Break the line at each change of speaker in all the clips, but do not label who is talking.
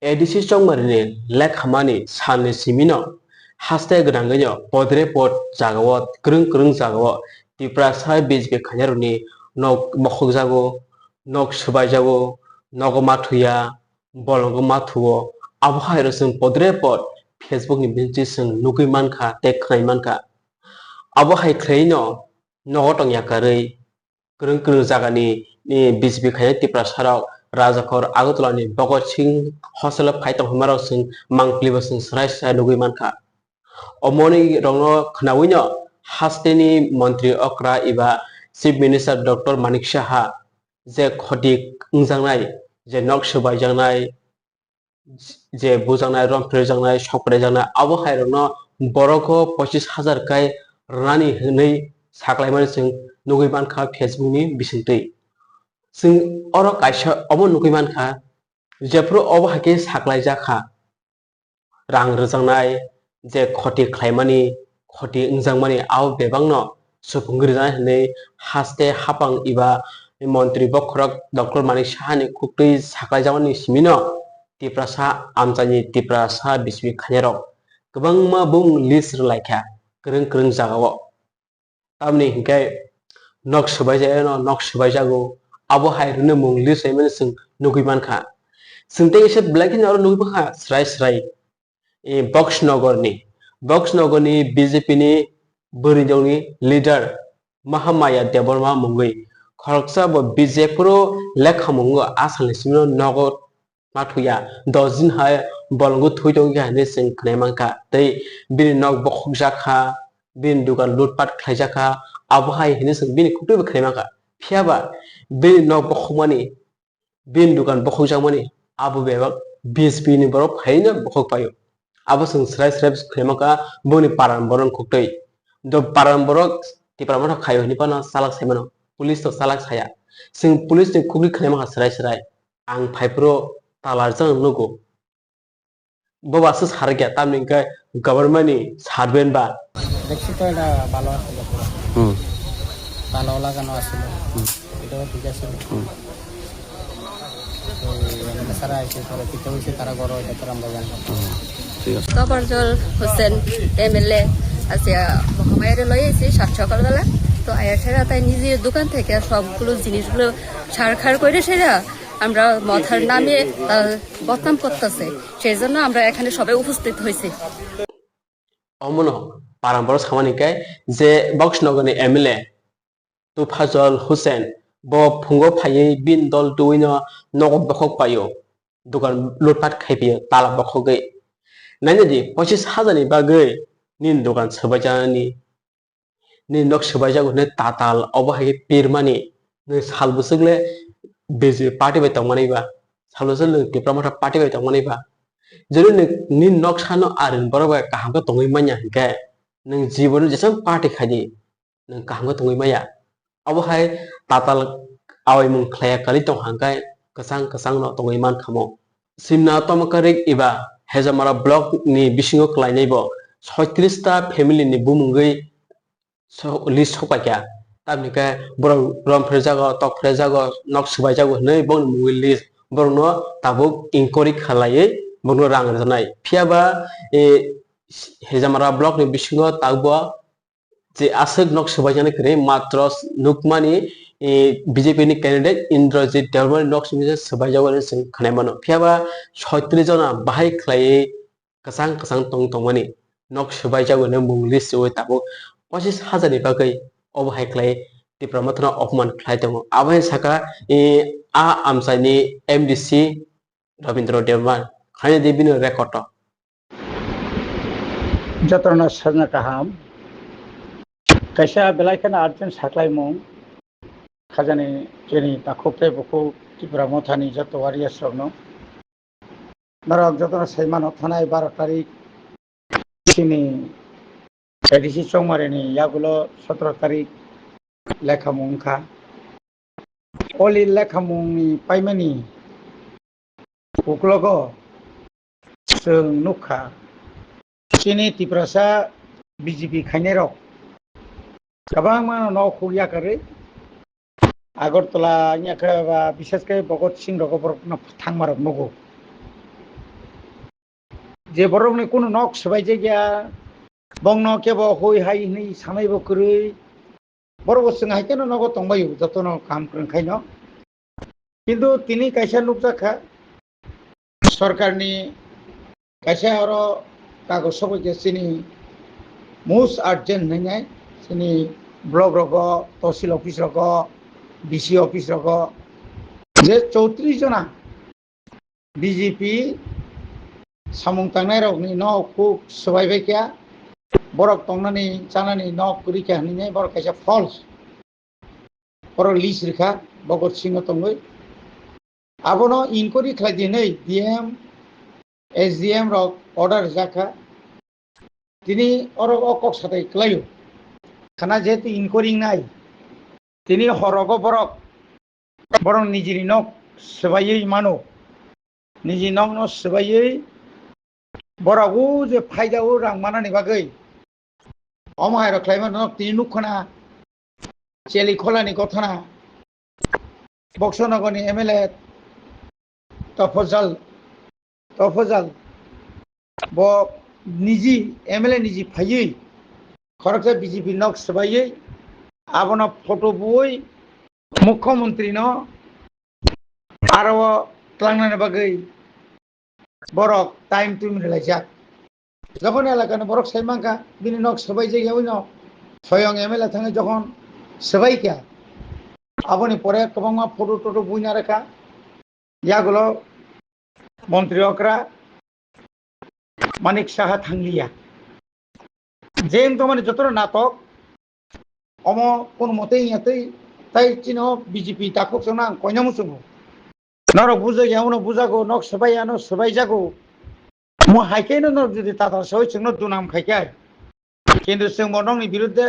ADC चौमारिनि लेखामानि साननि सिमिनो हास्ते गोनांगैनो पदरे पद जागाव क्रं क्रं जागाव तिप्रा साय बीजबी खान्यारुनि नक मखक जागो नक सुबाय जागो नग माथुया बलंग माथुओ आबहावायाव जों पदरे पद फेसबुक नि बिनथि जों नुगै मानखा टेग खानाय मानखा आबहावाय ख्लैनो नगटं याकारै क्रं क्रं जागानि बीजबी खान्या तिप्रा साराव राजाखर आगरतलानि भगत सिंह हसल फाइटं हमाराव जों मांक्लिबो जों सराय सराय नुगै मानखा अमनि रंनो खनावैनो हास्तेनि मंत्री अक्रा एबा chief minister doctor Manik Saha जे खटिक उंजांनाय जे नक सुबाय जांनाय जे बुजांनाय रंफ्रे जांनाय सकरे जांनाय आबहावाय रंनो बर'खौ 25,000 काय रानी हनै साग्लायमान जों नुगै मानखा फेसबुक नि बिसिंतै जों अर कायसा अबो नुगै मानखा जेफ्रो अबहाके साग्लाय जाखा रां रोजांनाय जे खटि खायमानि खटि उंजांमानि आव बेबांनो सुफुंगिरिजानाय हनै हास्ते हापां एबा मन्त्रि बखरक डॉक्टर मानिक साहानि खुक्तै साग्लाय जामानि सिमिनो तिप्रासा आमजानि तिप्रासा बिस्बी खान्यारक गोबां मा बुं लिस्ट लायखा क्रं क्रं जागाव तामनि हिंखाय नक सुबाय जायो नक सुबाय जागो आबहावाय रंनो मुं लिस्ट लायमानि जों नुगै मानखा जोंते एसे ब्लैक एन्ड आरो नुगै मानखा स्राय स्राय बक्सनगरनि बीजेपी नि बोरिदौनि लीडर महामाया देबरमा मुंगै खरकसा बीजेपी लेखामंगो आसामनि सिमनो नगद माथुया 10 दिन हाय बलंगो थुइदों गाहने जों खनाय मानखा तै बिनि नक बखक जाखा बिनि दुकान लुटपाट खायजाखा आबहावाय हिनो जों बिनि खुटै बखनाय मानखा फियाबा बिनि नक बखमानि बिनि दुकान बखक जामानि आबु बेबा बीजेपी नि बरफ फायनो बखक पायो आबो जों स्राय स्राय खनायमाखा बोनि पारान बरन खुटै द पारान बरक तिप्रामथा खायो निपाना सालाक सायमानो पुलिस तो सालाक साया जों पुलिस नि खुगै खनायमाखा स्राय स्राय आं फाइप्रो तालारजों नुगो बबासो सार गया तामनिखाय गवर्नमेंट नि सारबेन बा
দেখছি তো এটা ভালো আসলে পুরো ভালো লাগানো আসলে এটাও ঠিক আছে সারা এসে পরে পিঠে হয়েছে তারা বড় এটা তো আমরা জানলাম
তবরজল হোসেন এমএলএ আজকে মহামায়ের লয়ে এসে সাত সকালবেলা তো আয়া সেরা তাই নিজের দোকান থেকে সবগুলো জিনিসগুলো ছাড়খাড় করে সেরা আমরা মথার নামে বদনাম করতেছে সেই জন্য আমরা এখানে সবাই উপস্থিত হয়েছি
অমন পারাম্বর সামানিকায় যে বক্সনগরনি এমএলএ তুফাজল হোসেন ব ফুঙ্গো ফাयै বিন দল দুইनो नगद बखक पायो दुकान लुटपाट खायफियो ताला बखगै नायनोदि 25,000 नि बागै निन दुकान सोबाय जानानि नि नक सोबाय जागोने ताताल अबहाय पिरमानि नै सालबुसगले बेजे पार्टी बाय तंमानैबा सालबुसल तिप्रामथा पार्टी बाय तंमानैबा जदि नि नक सानो आरिन बरबाय काहामका तंगै मान्या हिंखाय नों जीवन जेसां पार्टी खायदि नों काहामका तंगै माया अबहाय ताताल आवै मुं ख्लाया कालि तंहांखाय कसang कसang no tongै मान खामो सिमना तमकारिक एबा हेजामारा ब्लक नि बिसिङाव क्लायनायबो 36 ता फेमिलि नि बुमुंगै लिस्ट सपायका ताबनिखाय बर रमफ्रे जागो तकफ्रे जागो नक सुबाय जागो नै बन मुंगै लिस्ट बरनो ताबुक इंक्वायरि खालायै बरनो रां रजानाय फियाबा हेजामारा ब्लक नि बिसिङाव ताबो जे आसक नक सुबाय जानाय करे मात्र नुकमानि बीजेपी नि कैंडिडेट इंद्रजीत देवबरमनि नक सुबाय जागोन जों खोनाय मानो फियाबा 36 जना बाहाय ख्लायै कसang कसang tong tongmani नक सुबाय जागोन मुं लिस्ट जयै ताबो 25,000 नि बागै अबहाय ख्लाय तिप्रामथना अपमान ख्लाय दङ आबहाय साका आ आमसानि एमडीसी रविन्द्र देवबर्मन खाने देबिनो रेकर्ड
যতনা সাজনা কাহাম কাইসা বেলাইখানা আটজন সাকলাই মুং খাজানি যেনি তাখোপে বকো ত্রিপুরা মথানি যত ওয়ারিয়ার্স রংনো নরক যতনা সাইমানো থানায় 12 তারিখ চিনি এডিসি চৌমারিনি ইয়াগুলো 17 তারিখ লেখামুংখা অলি লেখামুংनि पाइमानि उक्लगो जों नुखा चिनि तिप्रासा बीजेपी खायनेरक गोबां मानो नखौ याकारै आगरतला याखा बिसेसकै भगत सिंह रगबर थांमारक नगो
जे बरकनि कोनो नक सबाय जायगा बंनो केबो हय हाय नै सानायबो करै बरक जों हायकेनो नगो तंबायो जतन काम क्रंखायनो किन्तु तिनि कायसा नुकजाखा सरकारनि कायसा आरो कागज सबाय सिनि मोस्ट अर्जेंट होननाय जोंनि ब्लक रगो तहसिल अफिस रगो डिसि अफिस रगो जे 34 जना बीजेपी सामुं थांनाय रगनि न खुब सबायबाय क्या बरक तंनानै जानानै न कुरिका होननाय बरक कायसा फल्स बरक लिस्ट रेखा बगत सिंह तंगै आबनो इनक्वायरि खालायदिनै डीएम एसडीएम रक अर्डर जाखा दिनै अरक अकक साथाय खालायो खाना जेहेतु इनक्वायरि नाय दिनै हरगो बरक बरक निजिनि नक सबायै मानो निजि नक न सबायै बरकू जे फायदाऊ रां मानानि बागै अमाय रख्लायमा नक तिनि नुखना चेली खोलानि गथना बक्सनगरनि एमएलए तफजल ब निजी एमएलए निजी फायै खरकसे बीजेपी नक सबायै आबना फटो बुई मुख्यमंत्री न आरो क्लांनानि बागै बरक टाइम टू मिलायजा যখন এলাকানে বরক সাইমাঙ্কা দিনে নক সবাই জায়গায় ন স্বয়ং এমএলএ থাঙ্গে যখন সবাইকে আপনি পরে কবাংমা ফটো টটো বুঝনা রেখা ইয়াগুলো মন্ত্রী অকরা মানিক সাহা থাংলিয়া যেন তো মানে যত নাটক অম কোন মতেই ইয়াতেই তাই চিন বিজেপি তাকুক না কয়নামুসুমু নরক বুঝে এমন বুঝাগো নক সবাই আনো সবাই যাগো মো হাইকেनो न जुदि ताता सय जोंनो दुनाम खायखाय किन्तु जों बनंनि बिरुद्धे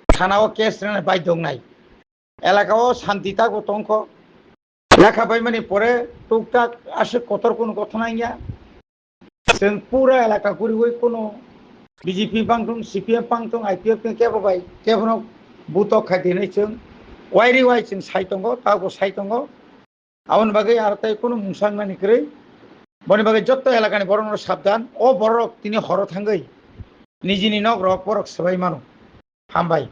थानाव केस रेना बाय दंनाय एलाकाव शांति ताको तंख लेखा बाय माने परे टुकटाक आसे कतर कोनो घटना गया जों पूरा एलाका गुरिवै कोनो बीजेपी बांगदों सीपीएम बांगदों आईपीएफ के केबो केबनो बुतो खायदिनै जों वाइरि वाइ जों साइतंगो ताको साइतंगो आउन बागै आरताय कोनो मुंसांनानि क्रै बने बागै जत्त एलाकानि बरक साबधान ओ बरक तिनि हर थांगै निजिनि नक रक बरक सबाय मानो हामबाय।